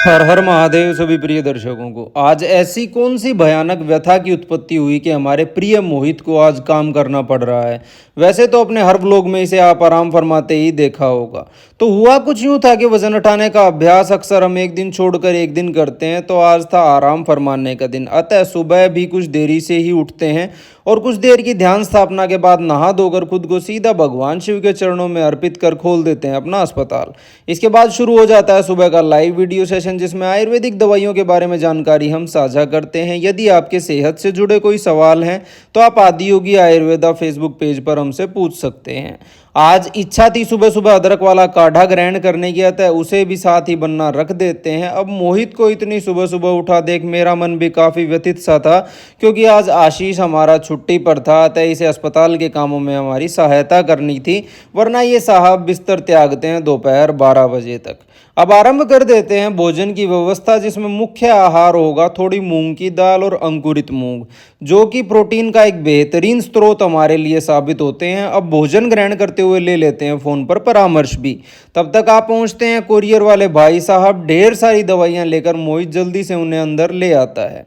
हर हर महादेव सभी प्रिय दर्शकों को। आज ऐसी कौन सी भयानक व्यथा की उत्पत्ति हुई कि हमारे प्रिय मोहित को आज काम करना पड़ रहा है। वैसे तो अपने हर व्लॉग में इसे आप आराम फरमाते ही देखा होगा। तो हुआ कुछ यूं था कि वजन उठाने का अभ्यास अक्सर हम एक दिन छोड़कर एक दिन करते हैं, तो आज था आराम फरमाने का दिन। अतः सुबह भी कुछ देरी से ही उठते हैं और कुछ देर की ध्यान स्थापना के बाद नहा धोकर खुद को सीधा भगवान शिव के चरणों में अर्पित कर खोल देते हैं अपना अस्पताल। इसके बाद शुरू हो जाता है सुबह का लाइव वीडियो सेशन, जिसमें आयुर्वेदिक दवाइयों के बारे में जानकारी हम साझा करते हैं। यदि आपके सेहत से जुड़े कोई सवाल हैं तो आप आदियोगी आयुर्वेदा फेसबुक पेज पर हमसे पूछ सकते हैं। आज इच्छा थी सुबह सुबह अदरक वाला काढ़ा ग्रहण करने की, अतः उसे भी साथ ही बनना रख देते हैं। अब मोहित को इतनी सुबह सुबह उठा देख मेरा मन भी काफ़ी व्यथित सा था, क्योंकि आज आशीष हमारा छुट्टी पर था, अतः इसे अस्पताल के कामों में हमारी सहायता करनी थी, वरना ये साहब बिस्तर त्यागते हैं दोपहर 12 बजे तक। अब आरंभ कर देते हैं भोजन की व्यवस्था, जिसमें मुख्य आहार होगा थोड़ी मूंग की दाल और अंकुरित मूंग, जो कि प्रोटीन का एक बेहतरीन स्रोत हमारे लिए साबित होते हैं। अब भोजन ग्रहण करते हुए ले लेते हैं फ़ोन पर परामर्श भी। तब तक आप पहुंचते हैं कोरियर वाले भाई साहब ढेर सारी दवाइयां लेकर। मोहित जल्दी से उन्हें अंदर ले आता है।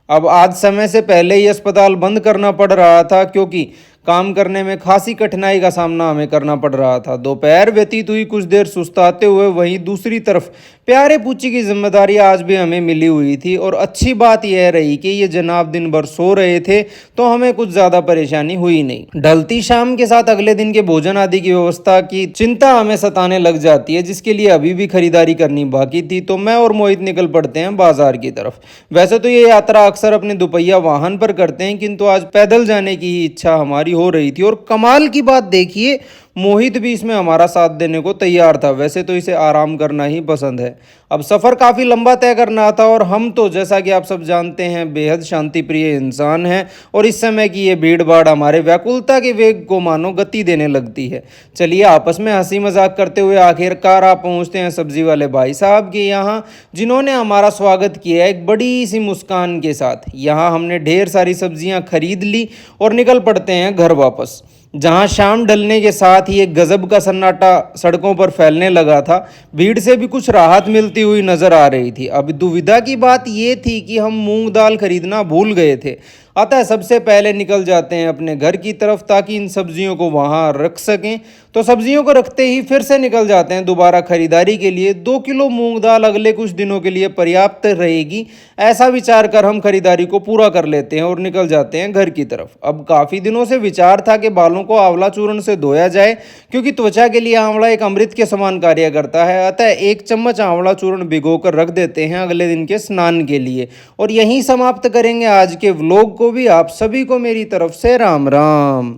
अब आज समय से पहले ही अस्पताल बंद करना पड़ रहा था, क्योंकि काम करने में खासी कठिनाई का सामना हमें करना पड़ रहा था। दोपहर व्यतीत हुई, कुछ देर सुस्ताते हुए। वहीं दूसरी तरफ प्यारे पूची की जिम्मेदारी आज भी हमें मिली हुई थी, और अच्छी बात यह रही कि ये जनाब दिन भर सो रहे थे, तो हमें कुछ ज़्यादा परेशानी हुई नहीं। ढलती शाम के साथ अगले दिन के भोजन आदि की व्यवस्था की चिंता हमें सताने लग जाती है, जिसके लिए अभी भी खरीदारी करनी बाकी थी। तो मैं और मोहित निकल पड़ते हैं बाजार की तरफ। वैसे तो ये यात्रा अक्सर अपने दुपहिया वाहन पर करते हैं, किंतु आज पैदल जाने की ही इच्छा हमारी हो रही थी। और कमाल की बात देखिए, मोहित भी इसमें हमारा साथ देने को तैयार था। वैसे तो इसे आराम करना ही पसंद है। अब सफ़र काफ़ी लंबा तय करना था, और हम तो जैसा कि आप सब जानते हैं बेहद शांति प्रिय इंसान हैं, और इस समय की ये भीड़ भाड़ हमारे व्याकुलता के वेग को मानो गति देने लगती है। चलिए आपस में हंसी मजाक करते हुए आखिरकार आप पहुंचते हैं सब्जी वाले भाई साहब के यहाँ, जिन्होंने हमारा स्वागत किया एक बड़ी सी मुस्कान के साथ। यहाँ हमने ढेर सारी सब्जियाँ खरीद ली और निकल पड़ते हैं घर वापस, जहां शाम ढलने के साथ ही एक गजब का सन्नाटा सड़कों पर फैलने लगा था। भीड़ से भी कुछ राहत मिलती हुई नजर आ रही थी। अब दुविधा की बात यह थी कि हम मूंग दाल खरीदना भूल गए थे, अतः सबसे पहले निकल जाते हैं अपने घर की तरफ, ताकि इन सब्जियों को वहां रख सकें। तो सब्जियों को रखते ही फिर से निकल जाते हैं दोबारा खरीदारी के लिए। 2 किलो मूंग दाल अगले कुछ दिनों के लिए पर्याप्त रहेगी, ऐसा विचार कर हम खरीदारी को पूरा कर लेते हैं और निकल जाते हैं घर की तरफ। अब काफ़ी दिनों से विचार था कि बालों को आंवला चूर्ण से धोया जाए, क्योंकि त्वचा के लिए आंवला एक अमृत के समान कार्य करता है। अतः 1 चम्मच आंवला चूर्ण भिगोकर रख देते हैं अगले दिन के स्नान के लिए। और यहीं समाप्त करेंगे आज के व्लॉग को भी। आप सभी को मेरी तरफ से राम राम।